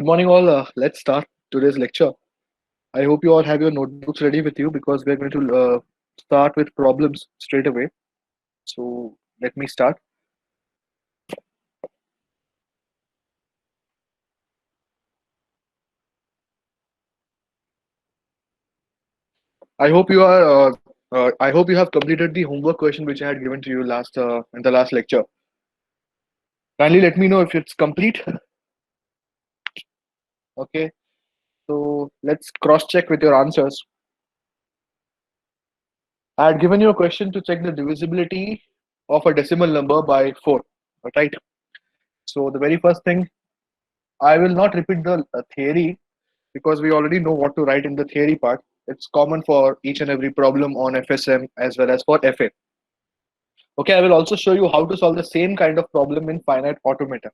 Good morning, all. Let's start today's lecture. I hope you all have your notebooks ready with you because we're going to start with problems straight away. So let me start. I hope you are. I hope you have completed the homework question which I had given to you last in the last lecture. Kindly let me know if it's complete. Okay. So let's cross check with your answers. I had given you a question to check the divisibility of a decimal number by 4. Right. So the very first thing, I will not repeat the theory because we already know what to write in the theory part. It's common for each and every problem on FSM as well as for FA. Okay, I will also show you how to solve the same kind of problem in finite automata.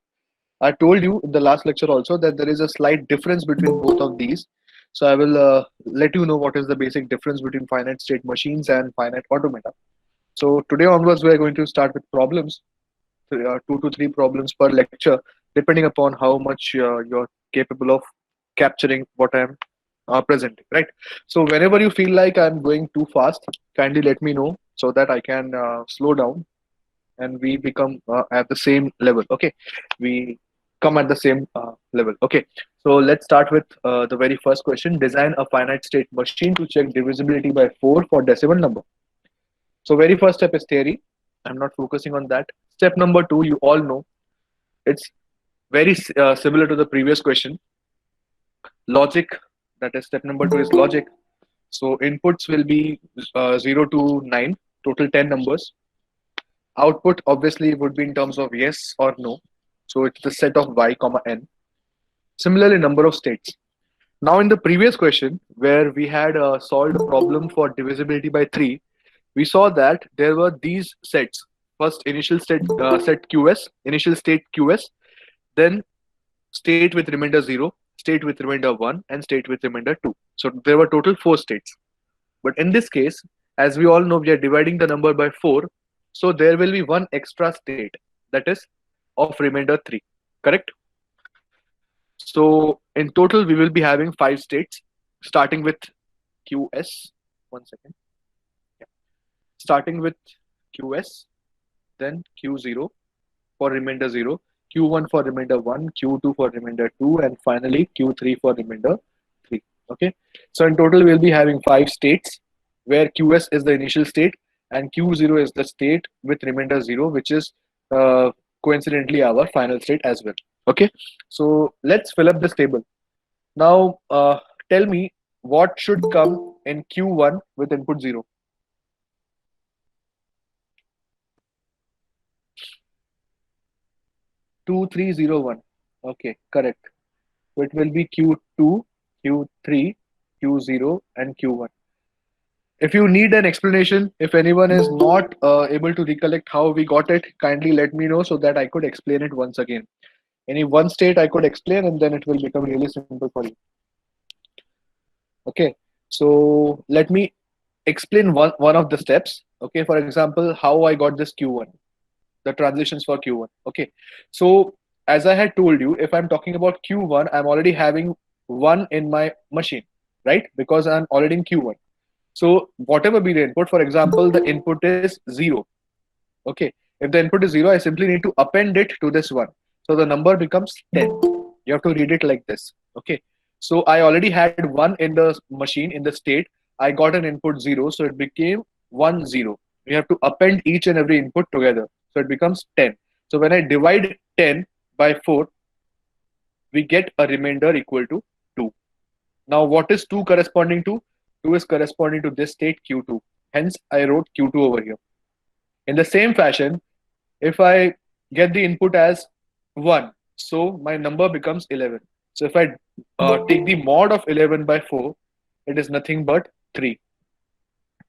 I told you in the last lecture also that there is a slight difference between both of these. So I will let you know what is the basic difference between finite state machines and finite automata. So today onwards, we are going to start with problems, 2 to 3 problems per lecture, depending upon how much you're capable of capturing what I'm presenting, right? So whenever you feel like I'm going too fast, kindly let me know so that I can slow down and we become at the same level. Okay, we come at the same level. Okay, so let's start with the very first question. Design a finite state machine to check divisibility by 4 for decimal number. So very first step is theory. I'm not focusing on that. Step number 2, you all know, it's very similar to the previous question. Logic, that is step number 2 is logic. So inputs will be 0 to 9, total 10 numbers. Output obviously would be in terms of yes or no. So it's the set of y comma n. Similarly, number of states. Now in the previous question, where we had solved a problem for divisibility by 3, we saw that there were these sets. First, initial state set QS, initial state QS, then state with remainder 0, state with remainder 1, and state with remainder 2. So there were total 4 states. But in this case, as we all know, we are dividing the number by 4. So there will be one extra state, that is of remainder 3. Correct? So in total, we will be having 5 states, starting with QS. One second. Yeah. Starting with QS, then Q0 for remainder 0, Q1 for remainder 1, Q2 for remainder 2, and finally Q3 for remainder 3. Okay. So in total, we'll be having 5 states where QS is the initial state and Q0 is the state with remainder 0, which is coincidentally our final state as well. Okay. So let's fill up this table. Now, tell me what should come in Q1 with input 0. 2301. Okay, correct. So it will be Q2, Q3, Q0, and Q1. If you need an explanation, if anyone is not able to recollect how we got it, kindly let me know so that I could explain it once again. Any one state I could explain and then it will become really simple for you. Okay, so let me explain one of the steps. Okay, for example, how I got this Q1, the transitions for Q1. Okay, so as I had told you, if I'm talking about Q1, I'm already having 1 in my machine, right? Because I'm already in Q1. So whatever be the input, for example, the input is 0. Okay, if the input is 0, I simply need to append it to this one. So the number becomes 10. You have to read it like this. Okay, so I already had 1 in the machine, in the state. I got an input 0, so it became 1 0. We have to append each and every input together. So it becomes 10. So when I divide 10 by 4, we get a remainder equal to 2. Now what is 2 corresponding to? 2 is corresponding to this state Q2. Hence I wrote Q2 over here. In the same fashion, if I get the input as 1, so my number becomes 11. So if I take the mod of 11 by 4, it is nothing but 3.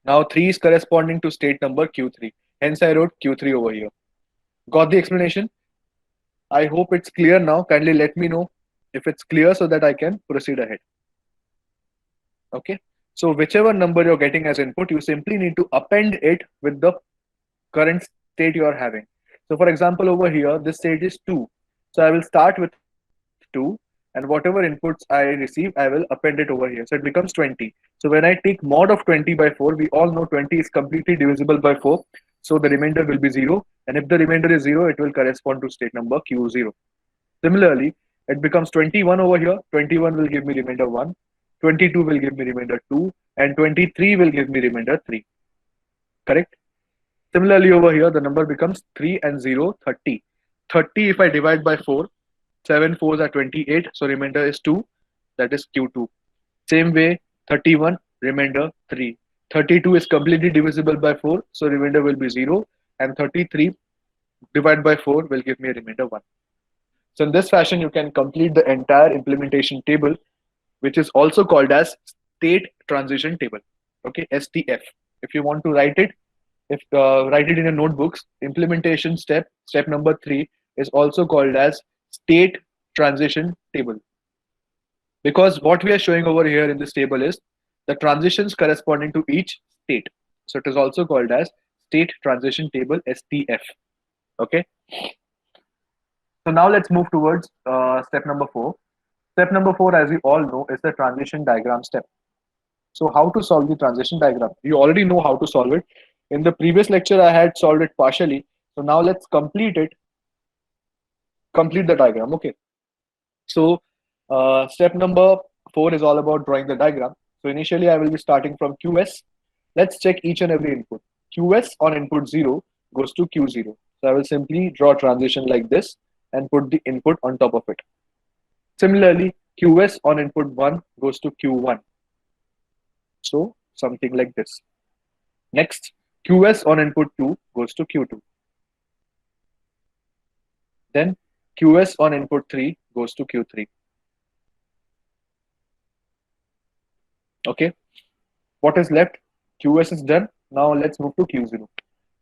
Now 3 is corresponding to state number Q3. Hence I wrote Q3 over here. Got the explanation? I hope it's clear now. Kindly let me know if it's clear so that I can proceed ahead. Okay. So whichever number you're getting as input, you simply need to append it with the current state you are having. So for example, over here, this state is 2. So I will start with 2. and whatever inputs I receive, I will append it over here. So it becomes 20. So when I take mod of 20 by 4, we all know 20 is completely divisible by 4. So the remainder will be 0. And if the remainder is 0, it will correspond to state number Q0. Similarly, it becomes 21 over here. 21 will give me remainder 1. 22 will give me remainder 2. And 23 will give me remainder 3. Correct? Similarly, over here, the number becomes 3 and 0, 30. 30, if I divide by 4, 7 fours are 28, so remainder is 2, that is Q2. Same way, 31, remainder 3. 32 is completely divisible by 4, so remainder will be 0, and 33 divided by 4 will give me a remainder 1. So in this fashion, you can complete the entire implementation table, which is also called as state transition table. Okay, STF. If you want to write it, if write it in your notebooks, implementation step number 3 is also called as state transition table, because what we are showing over here in this table is the transitions corresponding to each state. So it is also called as state transition table, STF. Okay. So now let's move towards step number 4. Step number 4, as we all know, is the transition diagram step. So how to solve the transition diagram? You already know how to solve it. In the previous lecture, I had solved it partially. So now let's complete it. Complete the diagram. Okay. So step number 4 is all about drawing the diagram. So initially, I will be starting from QS. Let's check each and every input. QS on input 0 goes to Q0. So I will simply draw a transition like this and put the input on top of it. Similarly, QS on input 1 goes to Q1. So something like this. Next, QS on input 2 goes to Q2. Then QS on input 3 goes to Q3. Okay. What is left? QS is done. Now let's move to Q0.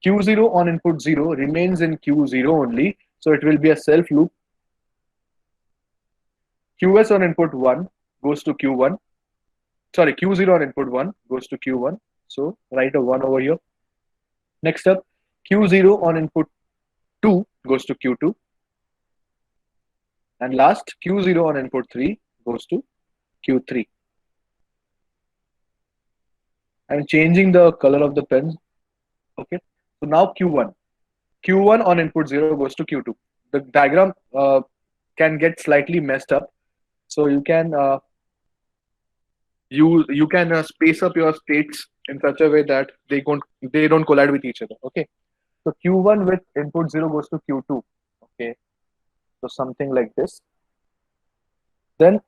Q0 on input 0 remains in Q0 only. So it will be a self loop. QS on input 1 goes to Q1. Sorry, Q0 on input 1 goes to Q1. So write a 1 over here. Next up, Q0 on input 2 goes to Q2. And last, Q0 on input 3 goes to Q3. I'm changing the color of the pen. Okay. So now Q1. Q1 on input 0 goes to Q2. The diagram can get slightly messed up. So you can space up your states in such a way that they don't collide with each other. Okay. So Q1 with input 0 goes to Q2. Okay. So something like this. Then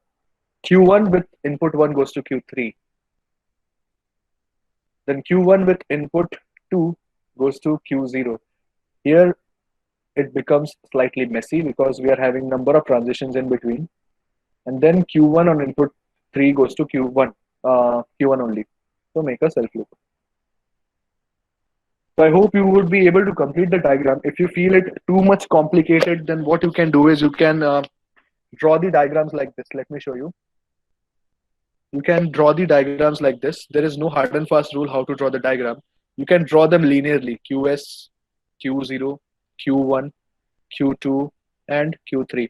Q1 with input 1 goes to Q3. Then Q1 with input 2 goes to Q0. Here it becomes slightly messy because we are having number of transitions in between. And then Q1 on input 3 goes to Q1 only. So make a self loop. So I hope you would be able to complete the diagram. If you feel it too much complicated, then what you can do is you can draw the diagrams like this. Let me show you. You can draw the diagrams like this. There is no hard and fast rule how to draw the diagram. You can draw them linearly. QS, Q0, Q1, Q2, and Q3.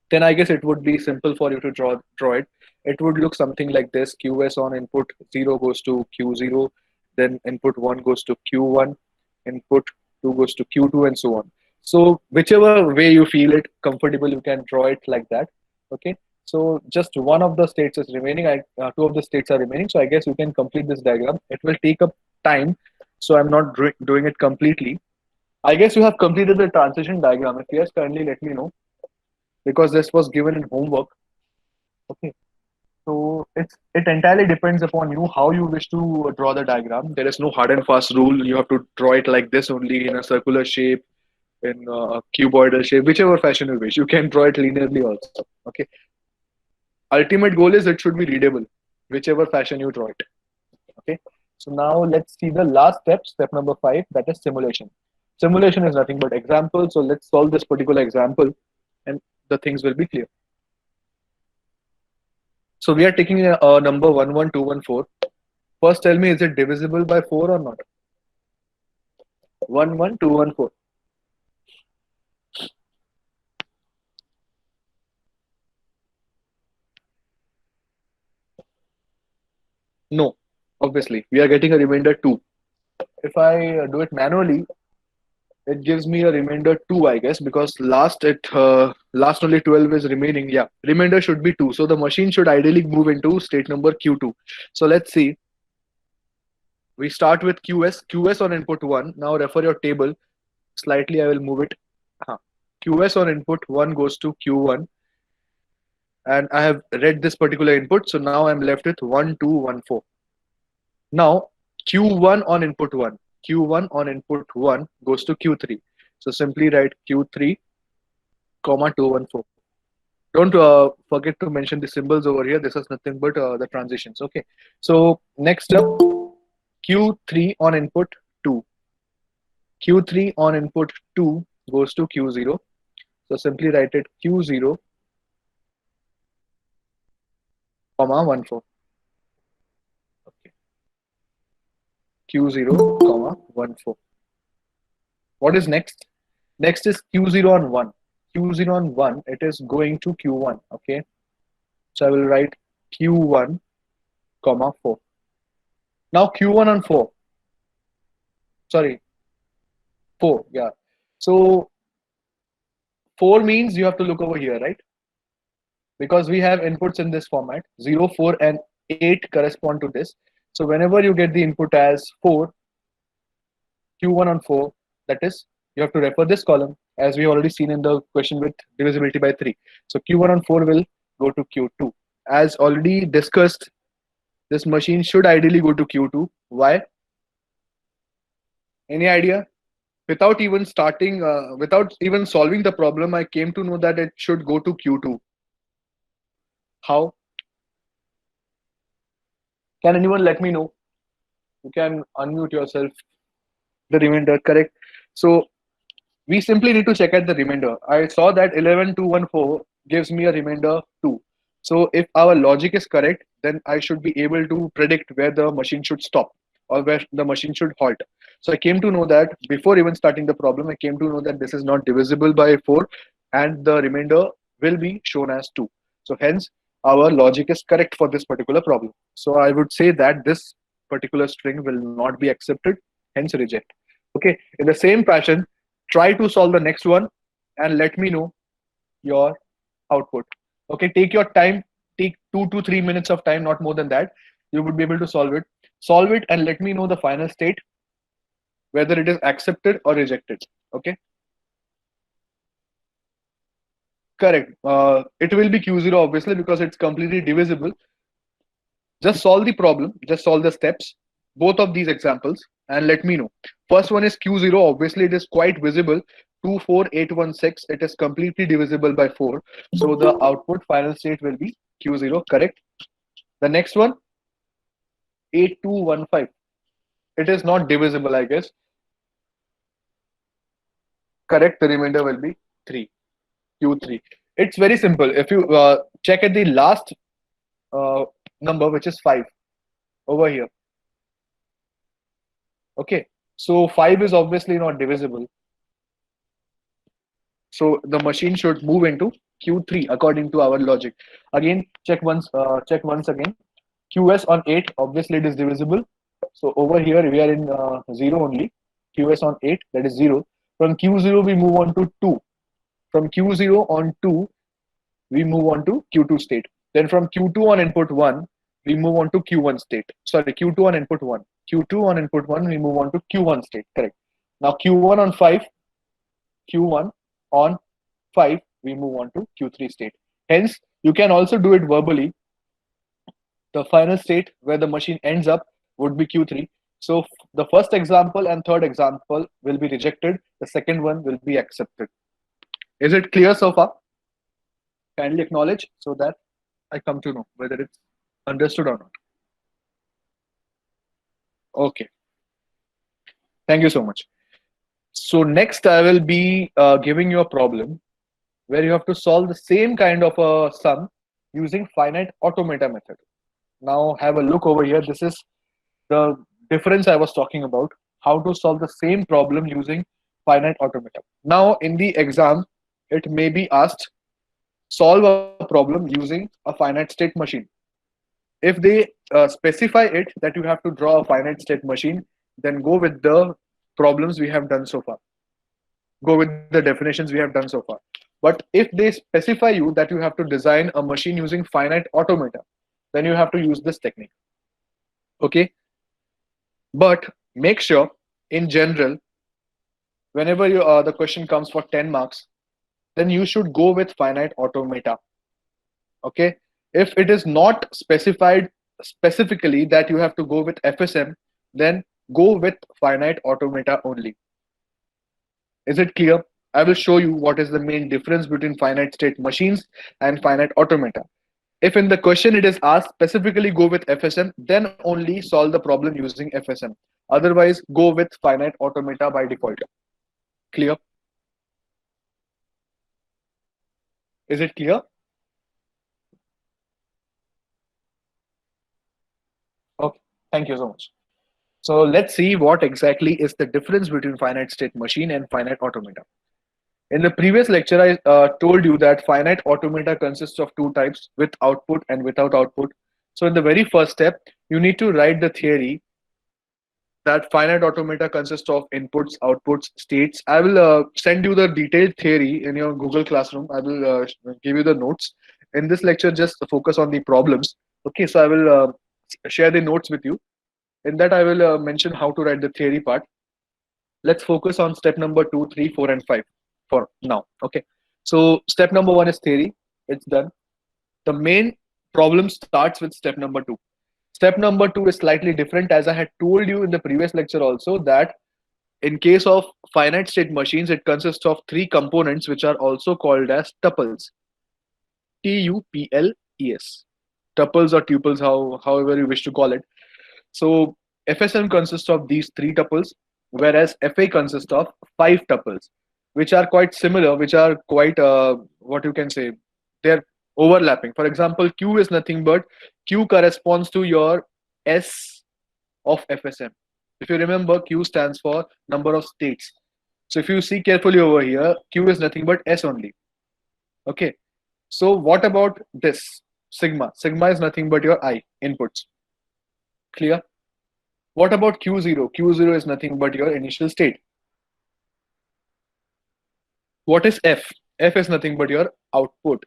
Then I guess it would be simple for you to draw it. It would look something like this. QS on input 0 goes to Q0, then input 1 goes to Q1, input 2 goes to Q2, and so on. So whichever way you feel it comfortable, you can draw it like that. Okay. So just one of the states is remaining. Two of the states are remaining. So I guess you can complete this diagram. It will take up time. So I'm not doing it completely. I guess you have completed the transition diagram. If yes, kindly let me know, because this was given in homework. Okay. So it entirely depends upon you how you wish to draw the diagram. There is no hard and fast rule. You have to draw it like this only, in a circular shape, in a cuboidal shape, whichever fashion you wish. You can draw it linearly also. Okay. Ultimate goal is it should be readable, whichever fashion you draw it. Okay. So now let's see the last step number 5, that is simulation. Simulation is nothing but example. So let's solve this particular example and the things will be clear. So we are taking a number 11214. First tell me, is it divisible by 4 or not? 11214. No, obviously we are getting a remainder 2. If I do it manually, it gives me a remainder 2, I guess, because last only 12 is remaining. Yeah, remainder should be 2. So the machine should ideally move into state number Q2. So let's see. We start with QS on input 1. Now refer your table. Slightly, I will move it. Huh. QS on input 1 goes to Q1, and I have read this particular input. So now I'm left with 1, 2, 1, 4. Now Q1 on input 1. Q1 on input 1 goes to Q3. So simply write Q3, comma 214. Don't forget to mention the symbols over here. This is nothing but the transitions. Okay. So next up, Q3 on input 2. Q3 on input 2 goes to Q0. So simply write it Q0, comma 14. Okay. Q0, comma 14. What is next? Next is Q0 on 1. Q0 on 1, it is going to Q1. Okay. So I will write Q1, comma 4. Now Q1 on 4. Sorry, 4. Yeah. So 4 means you have to look over here, right? Because we have inputs in this format. 0, 4, and 8 correspond to this. So whenever you get the input as 4, Q1 on 4, that is, you have to refer this column as we already seen in the question with divisibility by 3. So Q1 on 4 will go to Q2. As already discussed, this machine should ideally go to Q2. Why? Any idea? Without even solving the problem, I came to know that it should go to Q2. How? Can anyone let me know? You can unmute yourself. The remainder, correct. So we simply need to check at the remainder. I saw that 11214 gives me a remainder 2. So if our logic is correct, then I should be able to predict where the machine should stop or where the machine should halt. So I came to know that before even starting the problem, I came to know that this is not divisible by 4 and the remainder will be shown as 2. So hence our logic is correct for this particular problem. So I would say that this particular string will not be accepted, hence reject. Okay, in the same fashion, try to solve the next one and let me know your output. Okay, take your time, take 2 to 3 minutes of time, not more than that. You would be able to solve it and let me know the final state, whether it is accepted or rejected. Okay, correct. It will be Q0 obviously because it's completely divisible. Just solve the problem, just solve the steps, both of these examples, and let me know. First one is Q0. Obviously, it is quite visible. 24816. It is completely divisible by 4. So the output final state will be Q0, correct? The next one, 8215. It is not divisible, I guess. Correct. The remainder will be 3. Q3. It's very simple. If you check at the last uh, number, which is 5, over here. Okay. So 5 is obviously not divisible. So the machine should move into Q3 according to our logic. Again, check once again. QS on 8, obviously it is divisible. So over here we are in 0 only. QS on 8, that is 0. From Q0 we move on to 2. From Q0 on 2, we move on to Q2 state. Then from Q2 on input 1, we move on to Q1 state. Sorry, Q2 on input 1. Q2 on input 1, we move on to Q1 state. Correct. Now Q1 on 5, Q1 on 5, we move on to Q3 state. Hence, you can also do it verbally. The final state where the machine ends up would be Q3. So the first example and third example will be rejected. The second one will be accepted. Is it clear so far? Kindly acknowledge so that I come to know whether it's understood or not. Okay. Thank you so much. So next I will be giving you a problem where you have to solve the same kind of a sum using finite automata method. Now have a look over here. This is the difference I was talking about, how to solve the same problem using finite automata. Now in the exam, it may be asked, solve a problem using a finite state machine. If they specify it that you have to draw a finite state machine, then go with the problems we have done so far. Go with the definitions we have done so far. But if they specify you that you have to design a machine using finite automata, then you have to use this technique. Okay. But make sure, in general, whenever the question comes for 10 marks, then you should go with finite automata. Okay. If it is not specified specifically that you have to go with FSM, then go with finite automata only. Is it clear? I will show you what is the main difference between finite state machines and finite automata. If in the question it is asked specifically go with FSM, then only solve the problem using FSM. Otherwise, go with finite automata by default. Clear? Is it clear? Okay, thank you so much. So let's see what exactly is the difference between finite state machine and finite automata. In the previous lecture, I told you that finite automata consists of two types, with output and without output. So in the very first step, you need to write the theory that finite automata consists of inputs, outputs, states. I will send you the detailed theory in your Google Classroom. I will give you the notes. In this lecture, just focus on the problems. Okay, so I will share the notes with you. In that, I will mention how to write the theory part. Let's focus on step number 2, 3, 4, and 5 for now. Okay. So step number 1 is theory. It's done. The main problem starts with step number 2. Step number 2 is slightly different, as I had told you in the previous lecture also, that in case of finite state machines, it consists of three components which are also called as tuples. TUPLES. Tuples or tuples, however you wish to call it. So FSM consists of these three tuples, whereas FA consists of five tuples, which are quite similar, which are quite what you can say, they're overlapping. For example, Q is nothing but Q corresponds to your S of FSM. If you remember, Q stands for number of states. So if you see carefully over here, Q is nothing but S only. Okay. So what about this sigma? Sigma is nothing but your I inputs. Clear? What about Q0? Q0 is nothing but your initial state. What is F? F is nothing but your output.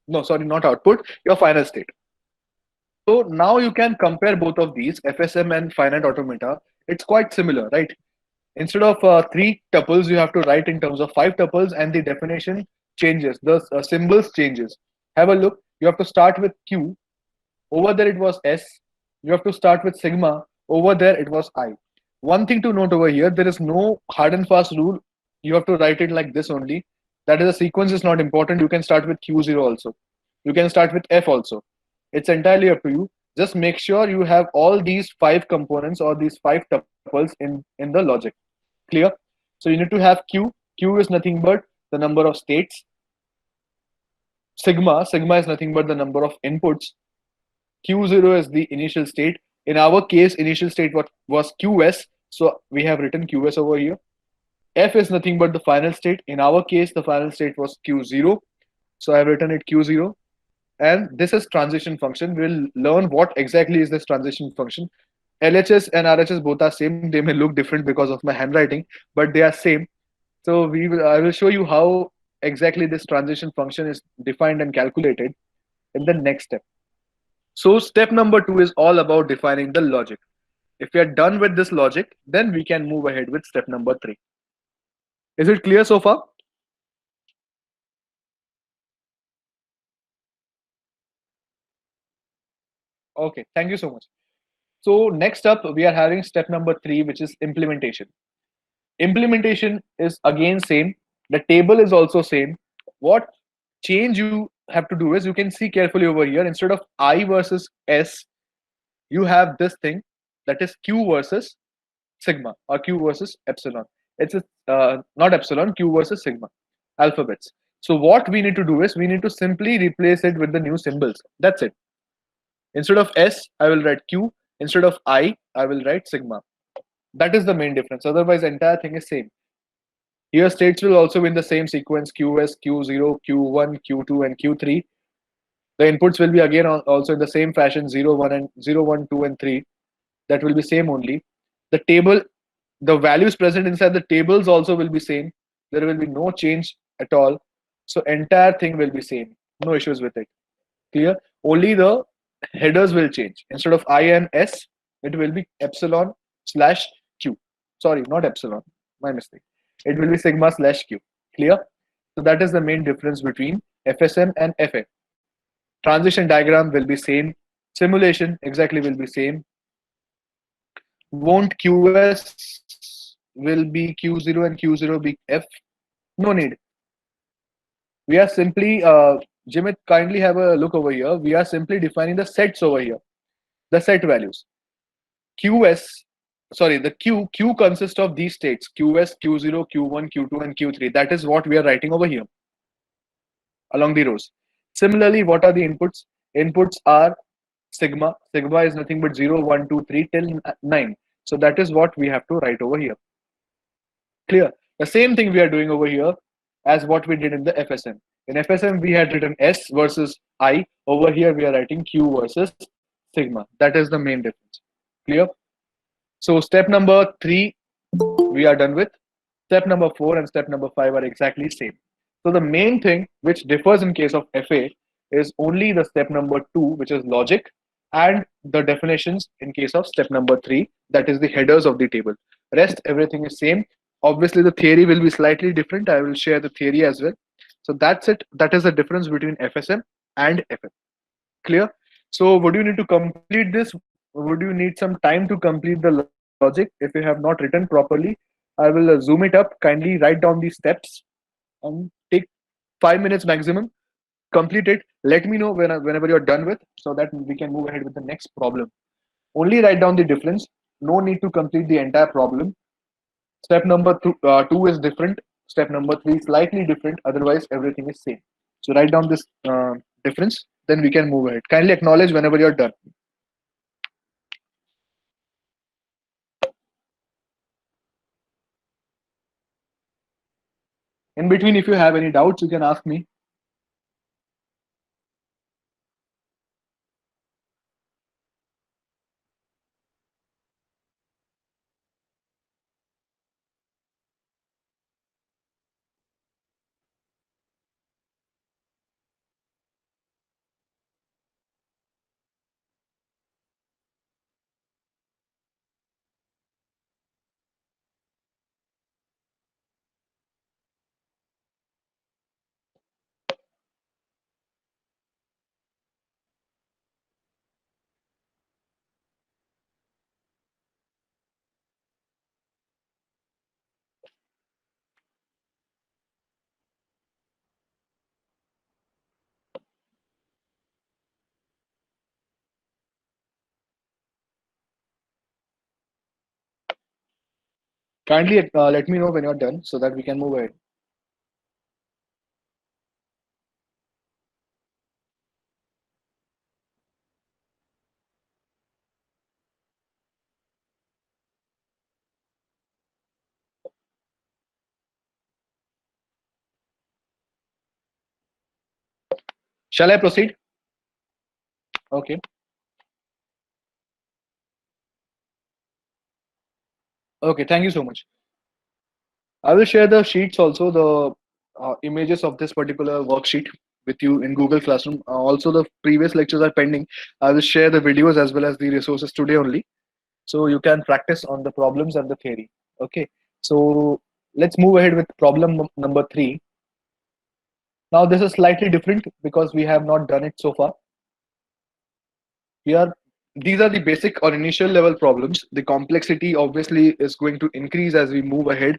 No, sorry, not output, your final state. So now you can compare both of these, FSM and finite automata. It's quite similar, right? Instead of three tuples, you have to write in terms of five tuples, and the definition changes. The symbols changes. Have a look. You have to start with Q. Over there it was S. You have to start with sigma. Over there it was I. One thing to note over here, there is no hard and fast rule. You have to write it like this only. That is, the sequence is not important. You can start with Q0 also. You can start with F also. It's entirely up to you. Just make sure you have all these five components or these five tuples in the logic. Clear? So you need to have Q. Q is nothing but the number of states. Sigma is nothing but the number of inputs. Q0 is the initial state. In our case, initial state was QS. So we have written QS over here. F is nothing but the final state. In our case, the final state was Q0. So I have written it Q0. And this is transition function. We'll learn what exactly is this transition function. LHS and RHS both are same. They may look different because of my handwriting, but they are same. So I will show you how exactly this transition function is defined and calculated in the next step. So step number 2 is all about defining the logic. If we are done with this logic, then we can move ahead with step number 3. Is it clear so far? Okay, thank you so much. So next up, we are having step number 3, which is implementation. Implementation is again same. The table is also same. What change you have to do is, you can see carefully over here, instead of I versus S, you have this thing, that is Q versus sigma or Q versus epsilon. It's not epsilon, Q versus sigma alphabets. So what we need to do is, we need to simply replace it with the new symbols. That's it. Instead of S, I will write Q. Instead of I will write sigma. That is the main difference. Otherwise, the entire thing is same. Here, states will also be in the same sequence: QS, Q0, Q1, Q2, and Q3. The inputs will be again also in the same fashion, 0, 1, and 0, 1, 2, and 3. That will be same only. The table, the values present inside the tables also will be same. There will be no change at all. So entire thing will be same. No issues with it. Clear? Only the headers will change. Instead of I and S, it will be epsilon slash Q. Sorry, not epsilon. My mistake. It will be sigma slash Q. Clear? So that is the main difference between FSM and FA. Transition diagram will be same. Simulation exactly will be same. Won't QS will be Q0 and Q0 be F? No need. We are simply, Jimit, kindly have a look over here. We are simply defining the sets over here, the set values. QS, sorry, the Q consists of these states, QS, Q0, Q1, Q2, and Q3. That is what we are writing over here along the rows. Similarly, what are the inputs? Inputs are sigma. Sigma is nothing but 0, 1, 2, 3 till 9. So that is what we have to write over here. Clear? The same thing we are doing over here as what we did in the FSM. In FSM, we had written S versus I. Over here, we are writing Q versus sigma. That is the main difference. Clear? So step number 3, we are done with. Step number 4 and step number 5 are exactly same. So the main thing which differs in case of FA is only the step number 2, which is logic, and the definitions in case of step number 3, that is the headers of the table. Rest everything is same. Obviously the theory will be slightly different. I will share the theory as well. So that's it. That is the difference between FSM and FM. Clear? So would you need to complete this? Would you need some time to complete the logic? If you have not written properly, I will zoom it up. Kindly write down these steps and take 5 minutes maximum. Complete it. Let me know whenever you're done with, so that we can move ahead with the next problem. Only write down the difference. No need to complete the entire problem. Step number 2 is different. Step number 3 is slightly different. Otherwise, everything is same. So write down this difference. Then we can move ahead. Kindly acknowledge whenever you're done. In between, if you have any doubts, you can ask me. Kindly let me know when you're done so that we can move ahead. Shall I proceed? Okay. Okay, thank you so much. I will share the sheets also, the images of this particular worksheet with you in Google Classroom. Also, the previous lectures are pending. I will share the videos as well as the resources today only. So you can practice on the problems and the theory. Okay. So let's move ahead with problem number 3. Now this is slightly different because we have not done it so far. These are the basic or initial level problems. The complexity obviously is going to increase as we move ahead.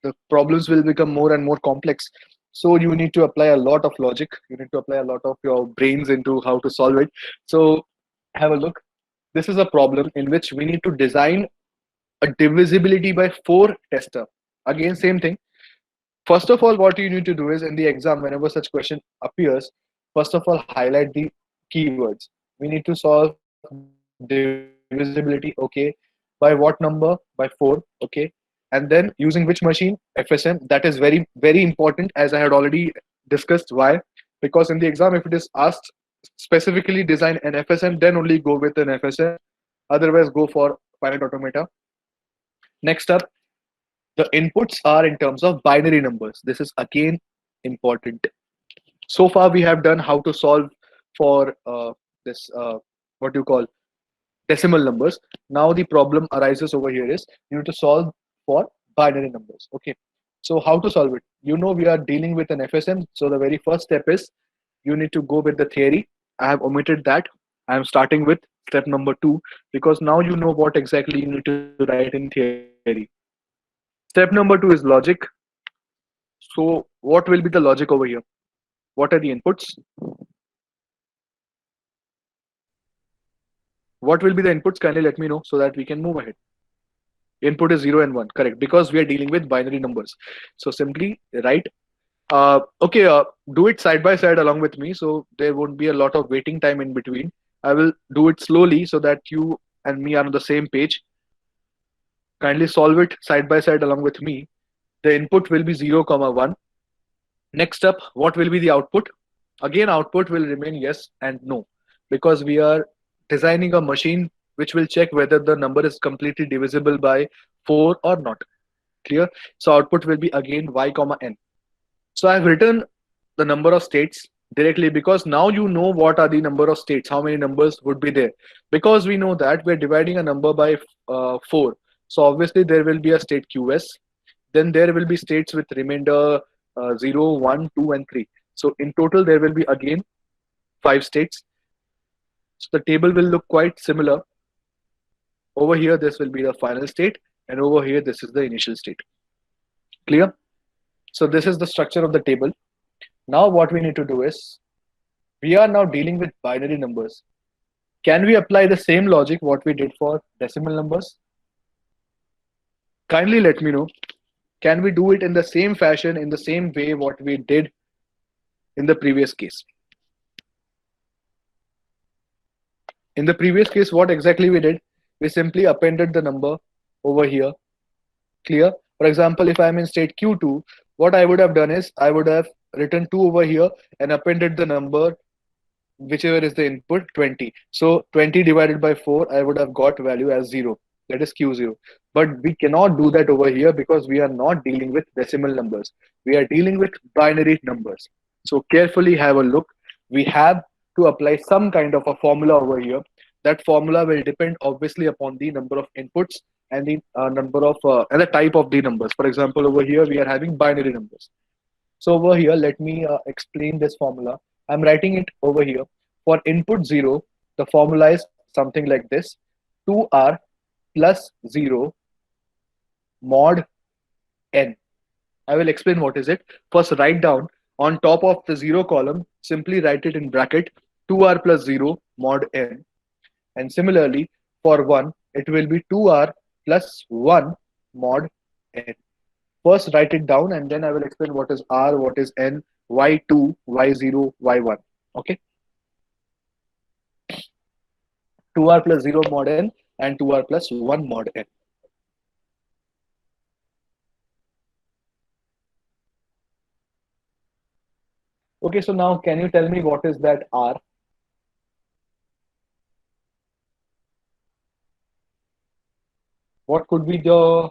The problems will become more and more complex. So you need to apply a lot of logic. You need to apply a lot of your brains into how to solve it. So have a look. This is a problem in which we need to design a divisibility by 4 tester. Again, same thing. First of all, what you need to do is in the exam, whenever such question appears, first of all, highlight the keywords. We need to solve divisibility, okay. By what number? By 4, okay. And then using which machine? FSM. That is very, very important, as I had already discussed. Why? Because in the exam, if it is asked specifically design an FSM, then only go with an FSM. Otherwise, go for finite automata. Next up, the inputs are in terms of binary numbers. This is again important. So far, we have done how to solve for this what do you call decimal numbers. Now the problem arises over here is you need to solve for binary numbers. Okay. So how to solve it? You know we are dealing with an FSM. So the very first step is you need to go with the theory. I have omitted that. I am starting with step number 2 because now you know what exactly you need to write in theory. Step number 2 is logic. So what will be the logic over here? What are the inputs? What will be the inputs? Kindly let me know so that we can move ahead. Input is 0 and 1, correct, because we are dealing with binary numbers. So simply write okay, do it side by side along with me, so there won't be a lot of waiting time in between. I will do it slowly so that you and me are on the same page. Kindly solve it side by side along with me. The input will be 0 comma 1. Next up, what will be the output? Again, output will remain yes and no, because we are designing a machine which will check whether the number is completely divisible by 4 or not. Clear? So output will be again y comma n. So I've written the number of states directly because now you know what are the number of states, how many numbers would be there. Because we know that we're dividing a number by 4. So obviously there will be a state QS. Then there will be states with remainder 0, 1, 2, and 3. So in total, there will be again 5 states. So the table will look quite similar. Over here, this will be the final state. And over here, this is the initial state. Clear? So this is the structure of the table. Now what we need to do is, we are now dealing with binary numbers. Can we apply the same logic what we did for decimal numbers? Kindly let me know. Can we do it in the same fashion, in the same way what we did in the previous case? In the previous case, what exactly we did? We simply appended the number over here. Clear? For example, if I'm in state Q2, what I would have done is I would have written 2 over here and appended the number whichever is the input 20. So 20 divided by 4, I would have got value as 0. That is Q0. But we cannot do that over here because we are not dealing with decimal numbers. We are dealing with binary numbers. So carefully have a look. We have to apply some kind of a formula over here. That formula will depend obviously upon the number of inputs and the number of and the type of the numbers. For example, over here we are having binary numbers. So over here, let me explain this formula. I'm writing it over here. For input 0, the formula is something like this. 2r plus 0 mod n. I will explain what is it. First, write down on top of the 0 column, simply write it in bracket 2r plus 0 mod n. And similarly, for 1, it will be 2r plus 1 mod n. First, write it down and then I will explain what is R, what is N, Y2, Y0, Y1. Okay. 2R plus 0 mod N and 2R plus 1 mod N. Okay, so now can you tell me what is that R? What could be the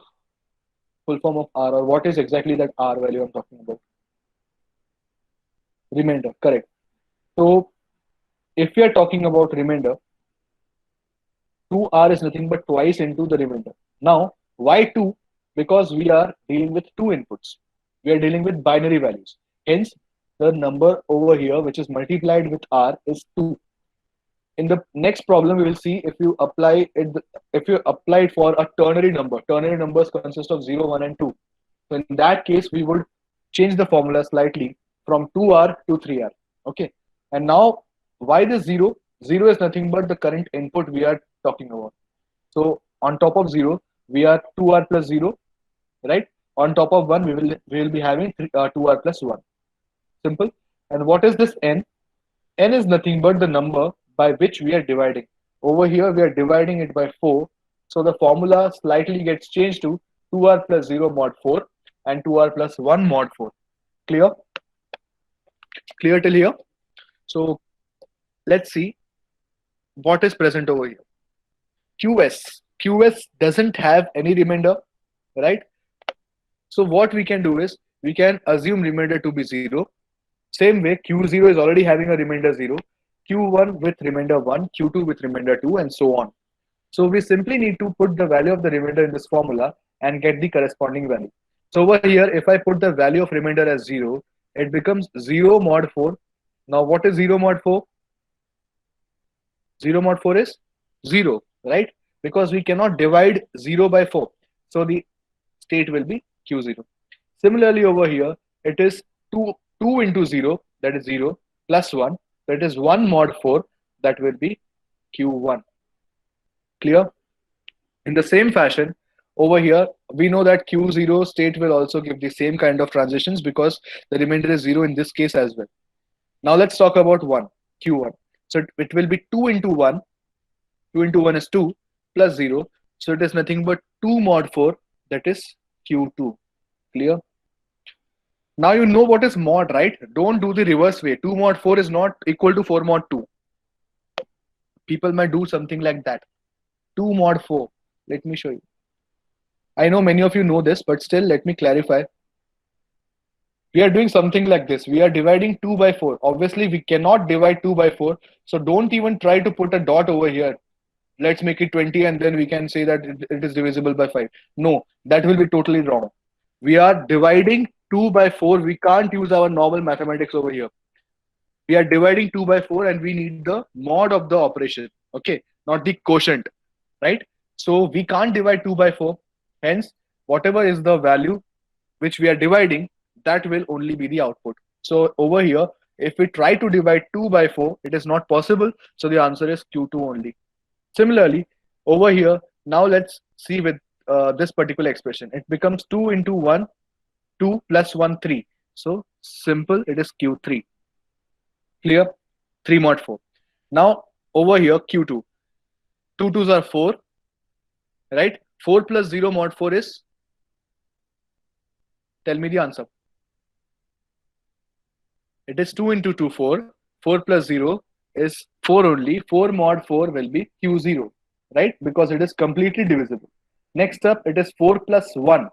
full form of R, or what is exactly that R value I'm talking about? Remainder, correct. So if we are talking about remainder, 2r is nothing but twice into the remainder. Now, why 2? Because we are dealing with 2 inputs. We are dealing with binary values. Hence, the number over here, which is multiplied with r, is 2. In the next problem, we will see if you apply it for a ternary number. Ternary numbers consist of 0, 1, and 2. So in that case, we would change the formula slightly from 2r to 3r. Okay. And now, why this 0? 0 is nothing but the current input we are talking about. So on top of 0, we are 2r plus 0, right? On top of 1, we will be having 2r plus 1. Simple. And what is this n? N is nothing but the number by which we are dividing. Over here, we are dividing it by 4. So the formula slightly gets changed to 2r plus 0 mod 4 and 2r plus 1 mod 4. Clear? Clear till here? So Let's see what is present over here. QS doesn't have any remainder, right? So what we can do is we can assume remainder to be 0. Same way, Q0 is already having a remainder 0, Q1 with remainder 1, Q2 with remainder 2, and so on. So we simply need to put the value of the remainder in this formula and get the corresponding value. So over here, if I put the value of remainder as 0, it becomes 0 mod 4. Now what is 0 mod 4? 0 mod 4 is 0, right? Because we cannot divide 0 by 4. So the state will be Q0. Similarly over here, it is 2 into 0, that is 0, plus 1, that is 1 mod 4, that will be Q1. Clear? In the same fashion, over here, we know that Q0 state will also give the same kind of transitions because the remainder is 0 in this case as well. Now let's talk about 1, Q1. So it will be 2 into 1. 2 into 1 is 2 plus 0. So it is nothing but 2 mod 4, that is Q2. Clear? Now you know what is mod, right? Don't do the reverse way. 2 mod 4 is not equal to 4 mod 2. People might do something like that. 2 mod 4. Let me show you. I know many of you know this, but still let me clarify. We are doing something like this. We are dividing 2 by 4. Obviously, we cannot divide 2 by 4. So don't even try to put a dot over here. Let's make it 20 and then we can say that it is divisible by 5. No, that will be totally wrong. We are dividing 2 by 4. We can't use our normal mathematics over here. We are dividing 2 by 4 and we need the mod of the operation. Okay, not the quotient, right? So we can't divide 2 by 4. Hence, whatever is the value which we are dividing, that will only be the output. So over here, if we try to divide 2 by 4, it is not possible. So the answer is Q2 only. Similarly, over here, now let's see with this particular expression. It becomes 2 into 1, 2 plus 1, 3. So simple, it is Q3. Clear? 3 mod 4. Now over here, Q2. 2 2s are 4, right? 4 plus 0 mod 4 is? Tell me the answer. It is 2 into 2, 4. 4 plus 0 is 4 only. 4 mod 4 will be Q0, right? Because it is completely divisible. Next up, it is 4 plus 1.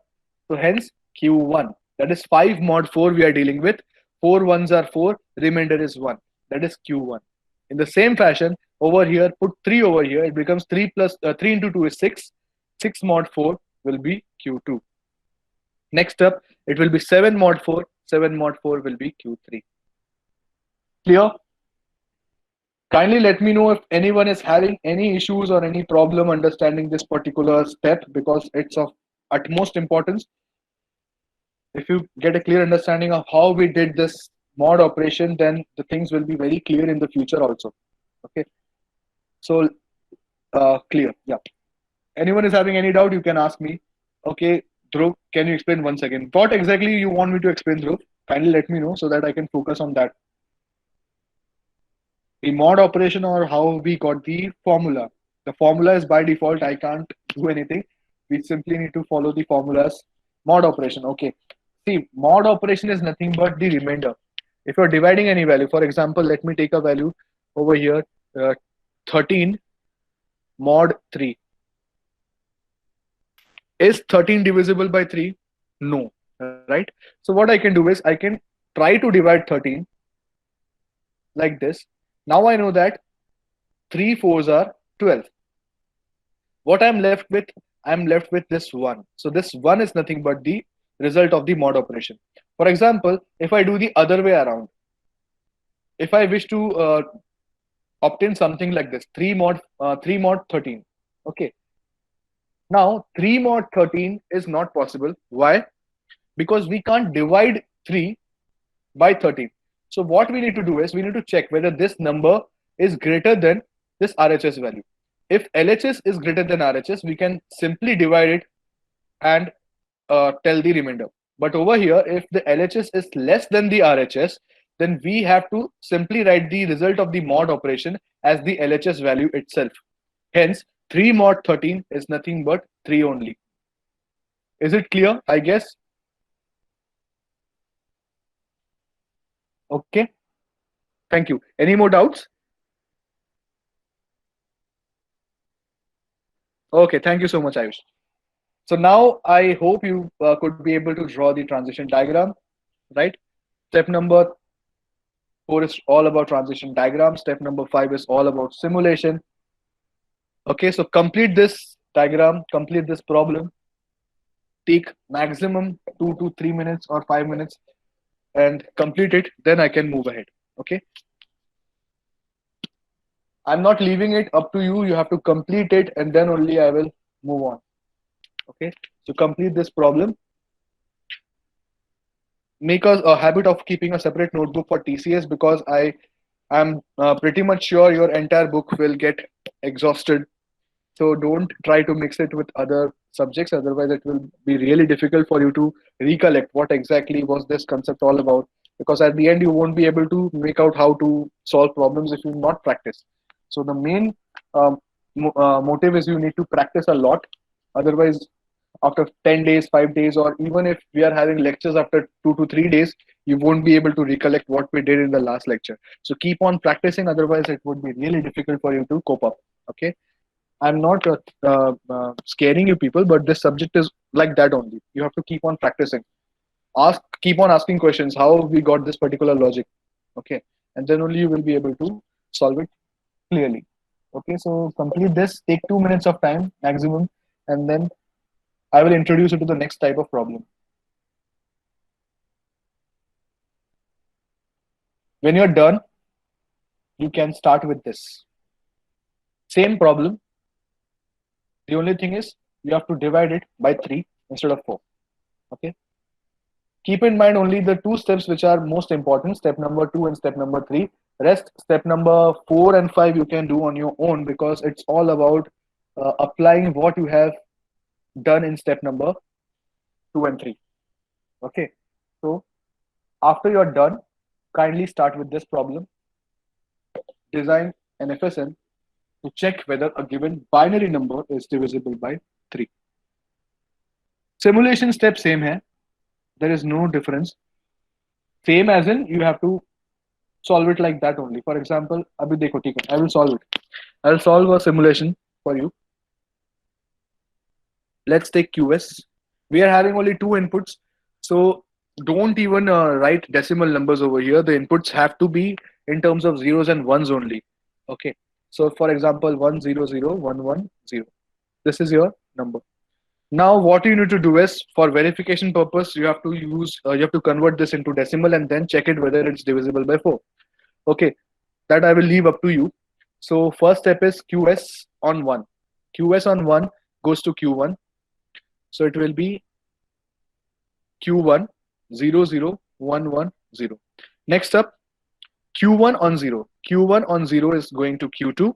So hence Q1. That is 5 mod 4 we are dealing with. 4 ones are 4. Remainder is 1. That is Q1. In the same fashion, over here, put 3 over here. It becomes 3 plus 3 into 2 is 6. 6 mod 4 will be Q2. Next up, it will be 7 mod 4. 7 mod 4 will be Q3. Clear? Kindly let me know if anyone is having any issues or any problem understanding this particular step because it's of utmost importance. If you get a clear understanding of how we did this mod operation, then the things will be very clear in the future also. Okay. So clear. Yeah. Anyone is having any doubt, you can ask me. Okay, Dhruv, can you explain once again? What exactly you want me to explain, Dhruv? Kindly let me know so that I can focus on that. The mod operation or how we got the formula. The formula is by default. I can't do anything. We simply need to follow the formulas. Mod operation. Okay. See, mod operation is nothing but the remainder. If you're dividing any value, for example, let me take a value over here, 13 mod 3. Is 13 divisible by 3? No, right? So what I can do is I can try to divide 13 like this. Now I know that 3 4s are 12. What I'm left with? I'm left with this 1. So this 1 is nothing but the result of the mod operation. For example, if I do the other way around, if I wish to obtain something like this, 3 mod 13. Okay. Now 3 mod 13 is not possible. Why? Because we can't divide 3 by 13. So what we need to do is we need to check whether this number is greater than this RHS value. If LHS is greater than RHS, we can simply divide it and tell the remainder. But over here, if the LHS is less than the RHS, then we have to simply write the result of the mod operation as the LHS value itself. Hence, 3 mod 13 is nothing but 3 only. Is it clear? I guess. Okay. Thank you. Any more doubts? Okay, thank you so much, Ayush. So now I hope you could be able to draw the transition diagram, right? Step number 4 is all about transition diagram. Step number 5 is all about simulation. Okay, so complete this diagram, complete this problem, take maximum 2 to 3 minutes or 5 minutes and complete it. Then I can move ahead. Okay, I'm not leaving it up to you. You have to complete it and then only I will move on. Okay, so complete this problem. Make a habit of keeping a separate notebook for TCS because I am pretty much sure your entire book will get exhausted. So don't try to mix it with other subjects, otherwise it will be really difficult for you to recollect what exactly was this concept all about. Because at the end you won't be able to make out how to solve problems if you not practice. So the main motive is you need to practice a lot. Otherwise, after 10 days, 5 days, or even if we are having lectures after 2 to 3 days, you won't be able to recollect what we did in the last lecture. So keep on practicing, otherwise it would be really difficult for you to cope up. Okay, I'm not scaring you people, but this subject is like that only. You have to keep on practicing. Keep on asking questions. How we got this particular logic? Okay, and then only you will be able to solve it clearly. Okay, so complete this. Take 2 minutes of time maximum, and then I will introduce you to the next type of problem. When you're done, you can start with this same problem. The only thing is you have to divide it by 3 instead of 4. Okay, keep in mind only the two steps which are most important, step number 2 and step number 3. Rest, step number 4 and 5 you can do on your own because it's all about applying what you have done in step number 2 and 3. Okay, so after you're done, kindly start with this problem. Design an FSM to check whether a given binary number is divisible by 3. Simulation step same hai. There is no difference. Same as in you have to solve it like that only. For example, abhi dekho, theek hai, I will solve it. I'll solve a simulation for you. Let's take QS. We are having only two inputs, so don't even write decimal numbers over here. The inputs have to be in terms of zeros and ones only. Okay. So for example, 100 110. This is your number. Now what you need to do is, for verification purpose, you have to convert this into decimal and then check it whether it's divisible by 4. Okay, that I will leave up to you. So first step is QS on 1. QS on 1 goes to Q1. So it will be Q1 00110. Next up, Q1 on 0. Q1 on 0 is going to Q2,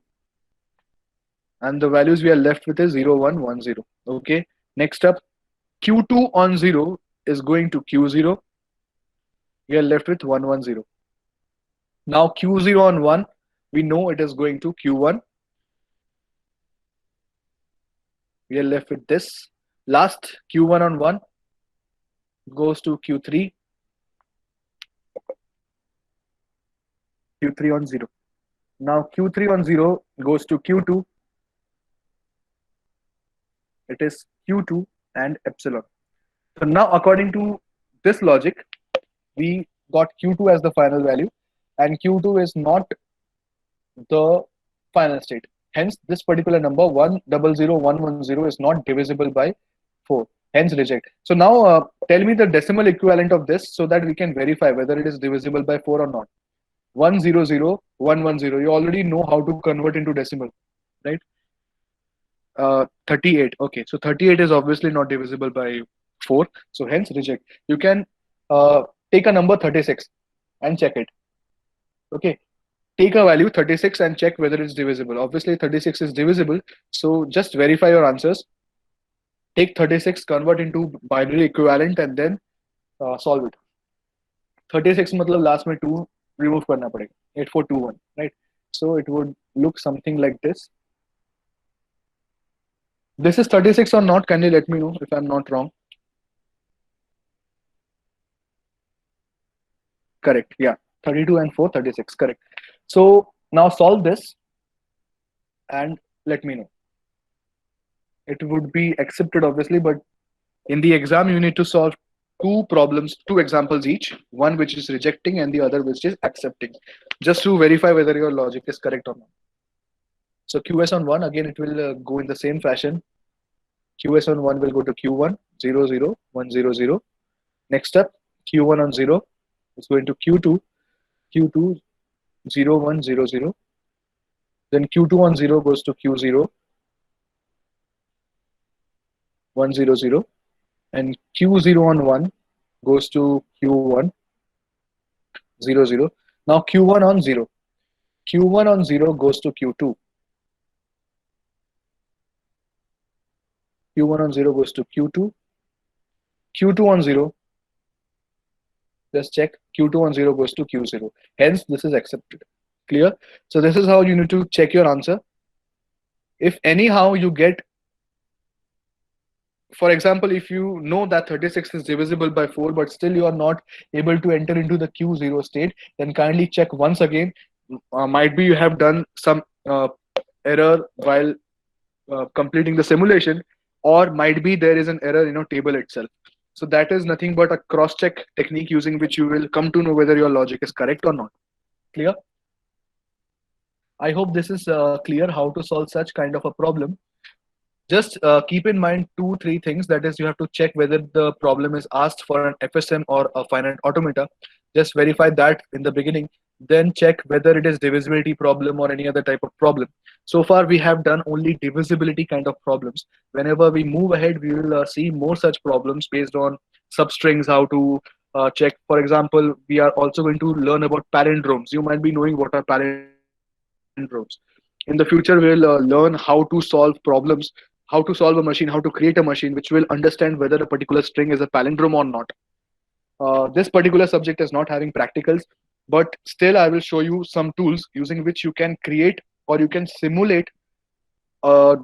and the values we are left with is 0110. Okay. Next up, Q2 on 0 is going to Q0. We are left with 110. Now Q0 on 1, we know it is going to Q1. We are left with this. Last, Q1 on 1 goes to Q3. Q3 on 0. Now Q3 on 0 goes to Q2. It is Q2 and epsilon. So now according to this logic, we got Q2 as the final value, and Q2 is not the final state. Hence, this particular number 100110 is not divisible by 4. Hence, reject. So now tell me the decimal equivalent of this so that we can verify whether it is divisible by 4 or not. 100110. You already know how to convert into decimal, right? 38. Okay, so 38 is obviously not divisible by 4. So hence, reject. You can take a number 36 and check it. Okay, take a value 36 and check whether it's divisible. Obviously 36 is divisible, so just verify your answers. Take 36, convert into binary equivalent, and then solve it. 36 मतलब last में 2 remove करना पड़ेगा. 8421, right? So it would look something like this. This is 36 or not? Can you let me know if I'm not wrong? Correct. Yeah. 32 and 4, 36. Correct. So now solve this and let me know. it would be accepted obviously, but in the exam you need to solve two problems, two examples each, one which is rejecting and the other which is accepting, just to verify whether your logic is correct or not. So QS on 1, again it will go in the same fashion. QS on 1 will go to Q1 0 0 1 0 0. Next up, Q1 on 0 is going to Q2 Q2 0 1 0 0. Then Q2 on 0 goes to Q0 1 0 0, and Q0 on 1 goes to Q1 0 0. Now Q1 on 0. Q1 on 0 goes to Q2. Q1 on 0 goes to Q2. Q2 on 0, just check. Q2 on 0 goes to Q0. Hence, this is accepted. Clear? So this is how you need to check your answer. If anyhow you get, for example, if you know that 36 is divisible by 4, but still you are not able to enter into the Q0 state, then kindly check once again. Might be you have done some error while completing the simulation, or might be there is an error in your table itself. So that is nothing but a cross-check technique using which you will come to know whether your logic is correct or not. Clear? I hope this is clear how to solve such kind of a problem. Just keep in mind 2-3 things. That is, you have to check whether the problem is asked for an FSM or a finite automata. Just verify that in the beginning. Then check whether it is divisibility problem or any other type of problem. So far, we have done only divisibility kind of problems. Whenever we move ahead, we will see more such problems based on substrings, how to check. For example, we are also going to learn about palindromes. You might be knowing what are palindromes. In the future, we'll learn how to solve problems, how to solve a machine, how to create a machine, which will understand whether a particular string is a palindrome or not. This particular subject is not having practicals, but still I will show you some tools using which you can create or you can simulate a,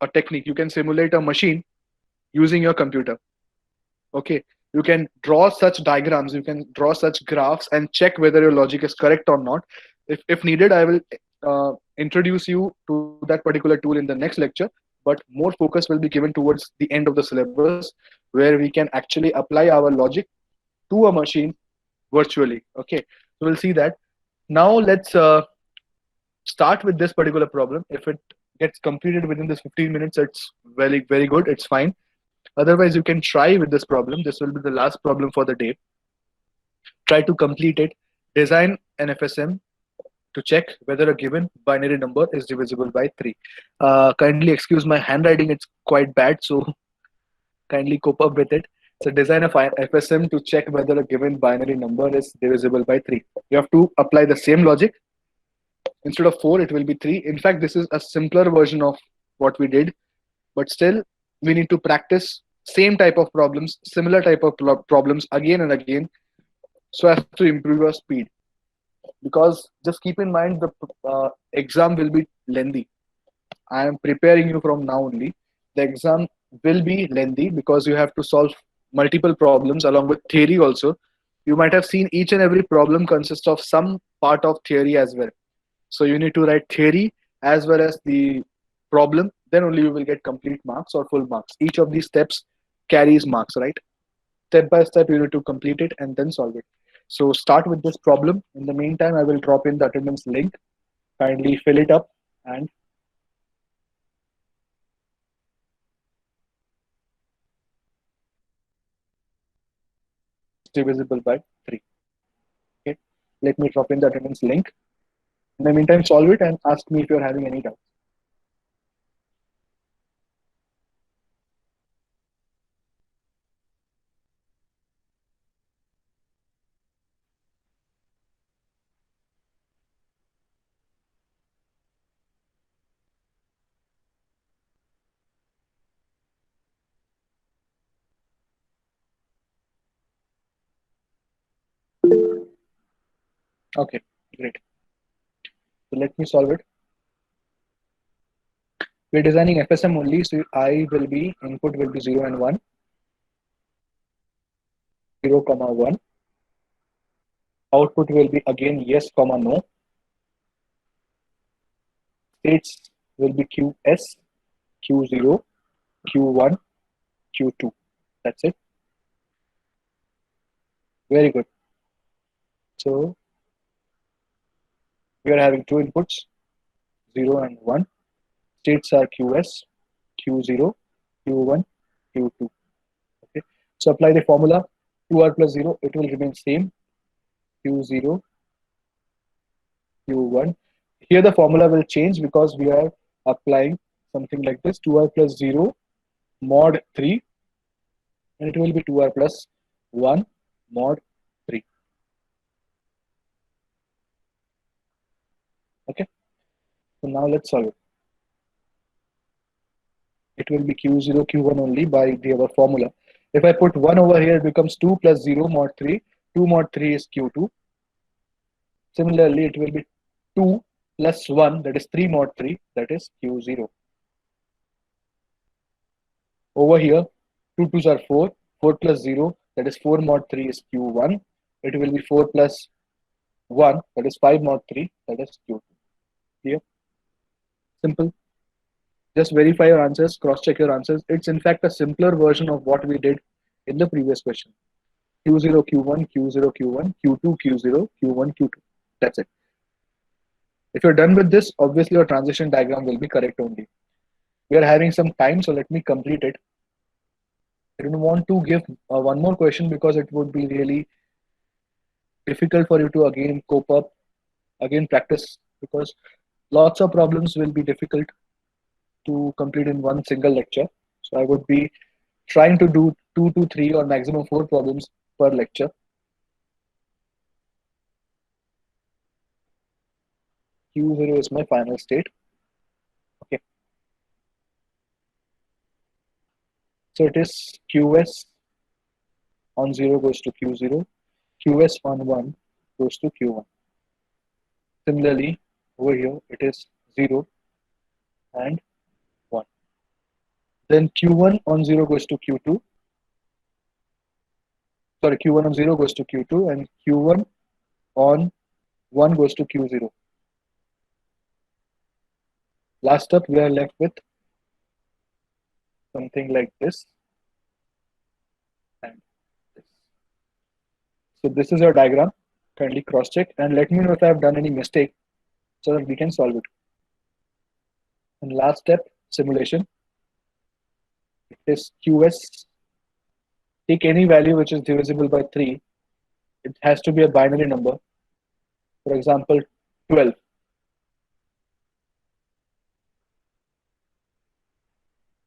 a technique. You can simulate a machine using your computer. Okay, you can draw such diagrams, you can draw such graphs and check whether your logic is correct or not. If needed, I will introduce you to that particular tool in the next lecture, but more focus will be given towards the end of the syllabus, where we can actually apply our logic to a machine virtually. Okay, so we'll see that. Now let's start with this particular problem. If it gets completed within this 15 minutes, it's very good, it's fine. Otherwise, you can try with this problem. This will be the last problem for the day. Try to complete it. Design an FSM to check whether a given binary number is divisible by 3. Kindly excuse my handwriting, it's quite bad, so kindly cope up with it. So design a FSM to check whether a given binary number is divisible by 3. You have to apply the same logic. Instead of 4, it will be 3. In fact, this is a simpler version of what we did, but still we need to practice same type of problems, similar type of problems again and again, so as to improve your speed. Because just keep in mind, the exam will be lengthy. I am preparing you from now only. The exam will be lengthy because you have to solve multiple problems along with theory also. You might have seen each and every problem consists of some part of theory as well. So you need to write theory as well as the problem. Then only you will get complete marks or full marks. Each of these steps carries marks, right? Step by step, you need to complete it and then solve it. So start with this problem. In the meantime, I will drop in the attendance link. Kindly fill it up and divisible by 3. Okay. Let me drop in the attendance link. In the meantime, solve it and ask me if you're having any doubts. Okay, great. So let me solve it. We're designing FSM only, so I will be, input will be 0 and 1. 0, 1. Output will be again yes, no. States will be QS, Q0, Q1, Q2. That's it. Very good. So we are having two inputs, 0 and 1. States are QS, Q0, Q1, Q2. Okay. So apply the formula 2R plus 0, it will remain same, Q0, Q1. Here the formula will change because we are applying something like this, 2R plus 0 mod 3, and it will be 2R plus 1 mod 3. Okay. So now let's solve it. It will be Q0, Q1 only by the our formula. If I put 1 over here, it becomes 2 plus 0 mod 3. 2 mod 3 is Q2. Similarly, it will be 2 plus 1, that is 3 mod 3, that is Q0. Over here, 2 2s are 4. 4 plus 0, that is 4 mod 3 is Q1. It will be 4 plus 1, that is 5 mod 3, that is Q2. Here, simple. Just verify your answers, cross check your answers. It's in fact a simpler version of what we did in the previous question. Q0, Q1, Q0, Q1, Q2, Q0, Q1, Q2. That's it. If you're done with this, obviously your transition diagram will be correct only. We are having some time, so let me complete it. I don't want to give one more question because it would be really difficult for you to again cope up, again practice, because lots of problems will be difficult to complete in one single lecture. So I would be trying to do 2 to 3 or maximum 4 problems per lecture. Q0 is my final state. Okay. So it is QS on 0 goes to Q0, QS on 1 goes to Q1. Similarly, over here it is 0 and 1. Then Q1 on 0 goes to Q2. Sorry, Q1 on 0 goes to Q2 and Q1 on 1 goes to Q0. Last up, we are left with something like this and this. So this is your diagram. Kindly cross check and let me know if I have done any mistake so that we can solve it. And last step, simulation. It is QS. Take any value which is divisible by 3. It has to be a binary number. For example, 12.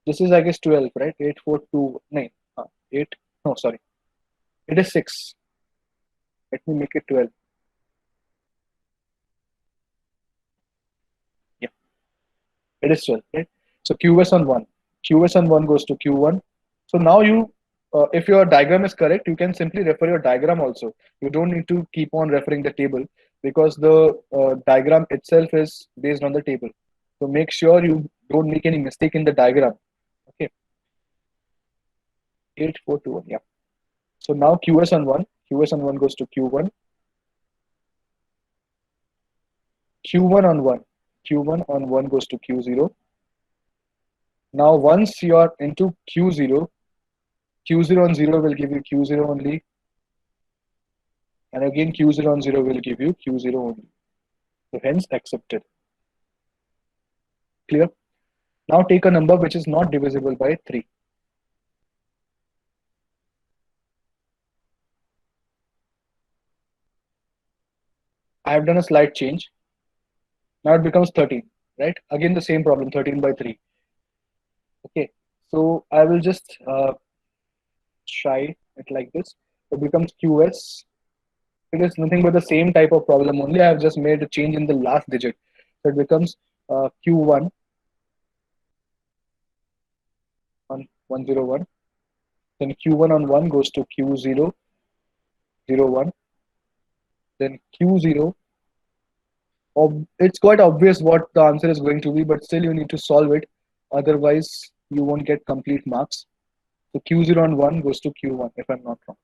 This is, I guess, 12, right? 8, 4, 2, 9. 8. No, sorry. It is 6. Let me make it 12. Yeah. It is 12, right? So QS on 1. QS on 1 goes to Q1. So now you, if your diagram is correct, you can simply refer your diagram also. You don't need to keep on referring the table because the diagram itself is based on the table. So make sure you don't make any mistake in the diagram. Okay. 8, 4, 2, 1. Yeah. So now QS on 1. QS on 1 goes to Q1. Q1 on 1. Q1 on 1 goes to Q0. Now once you are into Q0, Q0 on 0 will give you Q0 only. And again Q0 on 0 will give you Q0 only. So hence accepted. Clear? Now take a number which is not divisible by 3. I have done a slight change. Now it becomes 13, right? Again the same problem, 13 by 3. Okay, so I will just try it like this. It becomes QS. It is nothing but the same type of problem only. I have just made a change in the last digit. So it becomes Q1 on 101. Then Q1 on 1 goes to Q0, 01. Then Q0. It's quite obvious what the answer is going to be, but still you need to solve it. Otherwise, you won't get complete marks. So Q0 on 1 goes to Q1, if I'm not wrong.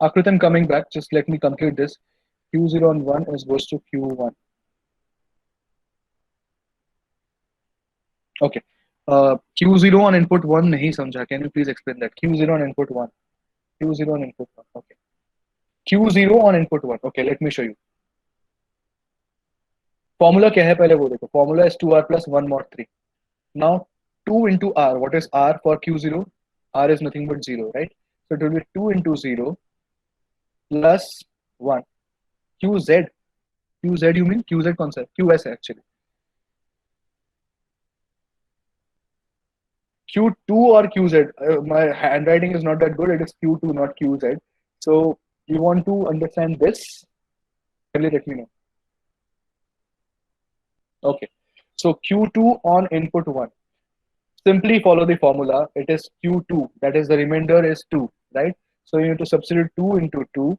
Akritan coming back, just let me complete this. Q0 on 1 goes to Q1. Okay, Q0 on input 1 नहीं समझा. Can you please explain that? Q0 on input 1. Q0 on input 1. Okay. Q0 on input 1. Okay, let me show you. Formula क्या है पहले वो देखो. Formula is 2r plus 1 mod 3. Now 2 into r. What is r for Q0? R is nothing but 0, right? So it will be 2 into 0 plus 1. QZ. QZ you mean? QZ कौन सा? QS actually. Q2 or QZ? My handwriting is not that good. It is Q2, not QZ. So you want to understand this? Kindly let me know. Okay. So Q2 on input 1. Simply follow the formula. It is Q2. That is the remainder is 2, right? So you need to substitute 2 into 2.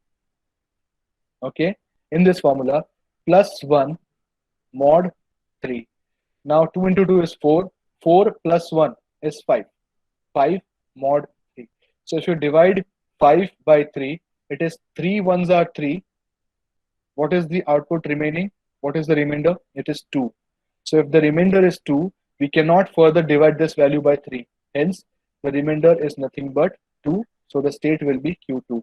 Okay. In this formula, plus 1 mod 3. Now 2 into 2 is 4. 4 plus 1 is 5. 5 mod 3. So if you divide 5 by 3, it is 3 ones are 3. What is the output remaining? What is the remainder? It is 2. So if the remainder is 2, we cannot further divide this value by 3. Hence, the remainder is nothing but 2. So the state will be Q2.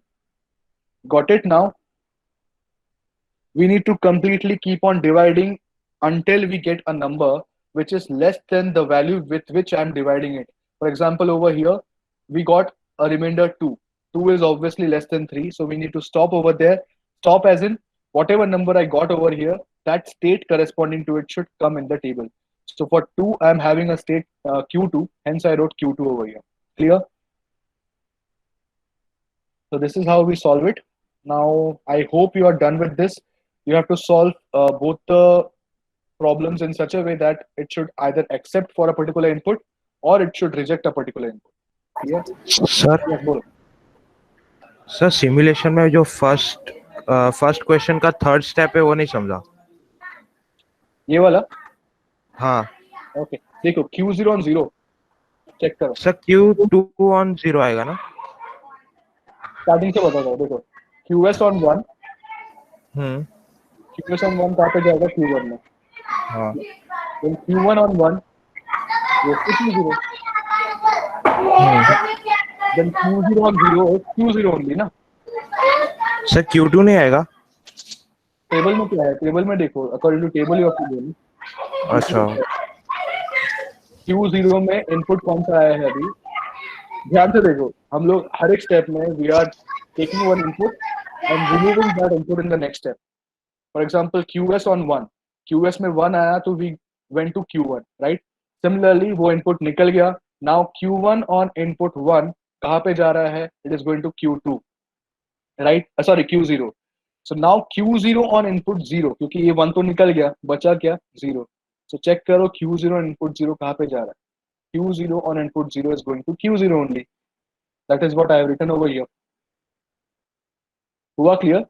Got it now? We need to completely keep on dividing until we get a number which is less than the value with which I'm dividing it. For example, over here, we got a remainder 2. 2 is obviously less than 3, so we need to stop over there. Stop as in whatever number I got over here, that state corresponding to it should come in the table. So for 2, I'm having a state Q2, hence I wrote Q2 over here. Clear? So this is how we solve it. Now, I hope you are done with this. You have to solve both the problems in such a way that it should either accept for a particular input or it should reject a particular input. Yeah. Sir Yes, बोलो. Sir simulation में जो first question का third step है वो नहीं समझा. ये वाला. हाँ ओके. देखो Q0 on 0 चेक करो. सर Q2 ऑन 0 आएगा ना. स्टार्टिंग से बता दो. देखो QS on 1. QS on 1 कहाँ पे जाएगा? Q1 में. हाँ Then Q1 on 1 goes to Q0. Then Q0 on 0 is Q0 only ना. सर Q2 नहीं आएगा. टेबल में क्या है? टेबल में देखो, according to table you have to do. अच्छा Q0 में इनपुट कौन सा आया है अभी? ध्यान से देखो. हम लोग हर एक स्टेप में we are taking one input and removing that input in the next step. For example QS on 1. QS में 1 आया तो वी वेंट टू Q1, राइट? सिमिलरली वो इनपुट निकल गया. नाउ Q1 on input 1 कहाँ पे जा रहा है? It is going to Q2, right? Sorry Q0. So now Q0 on input 0, क्योंकि ये 1 तो निकल गया, बचा क्या? 0. So check करो Q0 on input 0 कहाँ पे जा रहा है? Q0 on input 0 is going to Q0 only. That is what I have written over here. हुआ clear?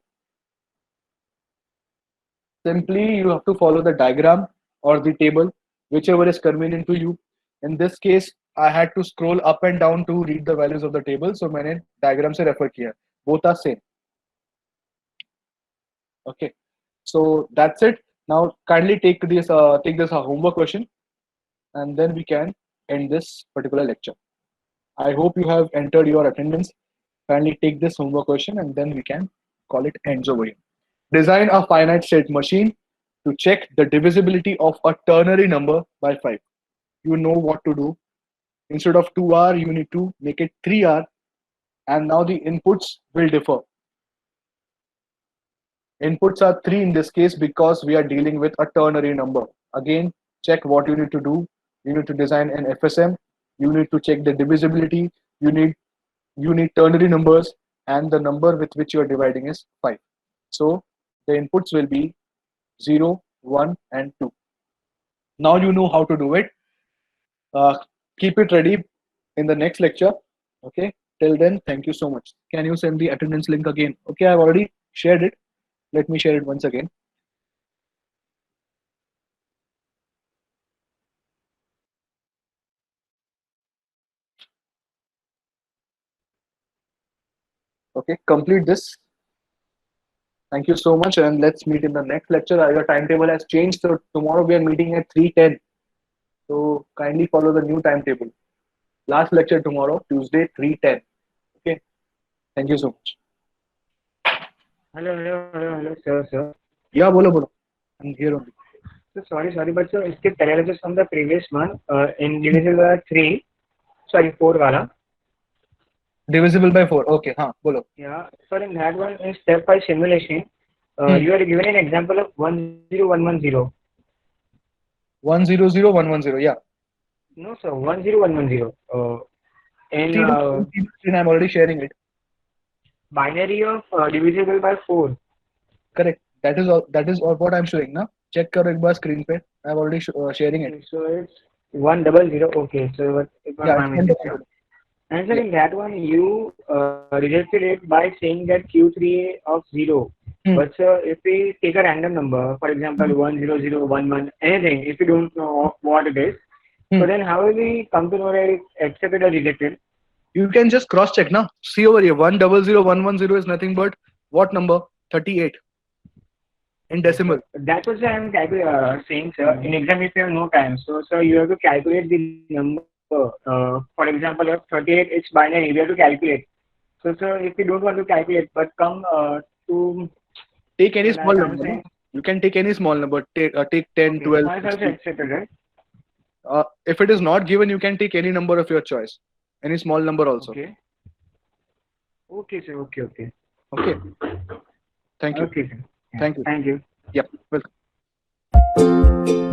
Simply you have to follow the diagram or the table, whichever is convenient to you. In this case, I had to scroll up and down to read the values of the table, so मैंने diagram से refer किया. Both are same. Okay, so that's it. Now kindly take this homework question, and then we can end this particular lecture. I hope you have entered your attendance. Kindly take this homework question, and then we can call it ends over here. Design a finite state machine to check the divisibility of a ternary number by 5. You know what to do. Instead of 2r, you need to make it 3r, and now the inputs will differ. Inputs are 3 in this case because we are dealing with a ternary number. Again, check what you need to do. You need to design an FSM. You need to check the divisibility. You need ternary numbers, and the number with which you are dividing is 5. So the inputs will be 0, 1, and 2. Now you know how to do it. Keep it ready in the next lecture. Okay. Till then, thank you so much. Can you send the attendance link again? Okay, I've already shared it. Let me share it once again. Okay, complete this. Thank you so much, and let's meet in the next lecture. Your timetable has changed, so tomorrow we are meeting at 3:10. So kindly follow the new timetable. Last lecture tomorrow, Tuesday, 3:10. Okay. Thank you so much. Hello, sir. Yeah, bolo. I'm here only. So sorry, but sir, इसके पहले just from the previous one, in divisible by 3, sorry, 4 wala. Divisible by 4. Okay, bolo. Yeah, so in that one, in step-wise simulation, Hmm. you are given an example of 10110. 100, 110. Yeah. No, sir, 10110. In See the screen, I'm already sharing it. binary of divisible by 4. Correct. That is all what I'm showing now. Check करो एक बार screen पे. I'm already sharing it. Okay, so it's 100. Okay, so it was Yeah, my it's mistake, sir. 100. And sir, Yeah. in that one, you rejected it by saying that Q3 of 0. Hmm. But sir, if we take a random number, for example, 10011, anything, if you don't know what it is, Hmm. so then how will we come to know that it's accepted or rejected? You can just cross check now. See over here. 100, 110 is nothing but what number? 38 in Yes, decimal. sir. That's what sir, I'm saying, sir. In exam, if you have no time, so sir, you have to calculate the number. For example, if 38, it's binary. We have to calculate. So, sir, if you don't want to calculate, but come to Take any like small I'm number. No? saying, You can take any small number. Take 10, okay, 12, small is also 16. accepted, right? If it is not given, you can take any number of your choice. Any small number also. Okay. Okay, sir. Okay. Okay. Thank you. Okay, sir. Yeah. Thank you. Thank you. Yeah. Welcome.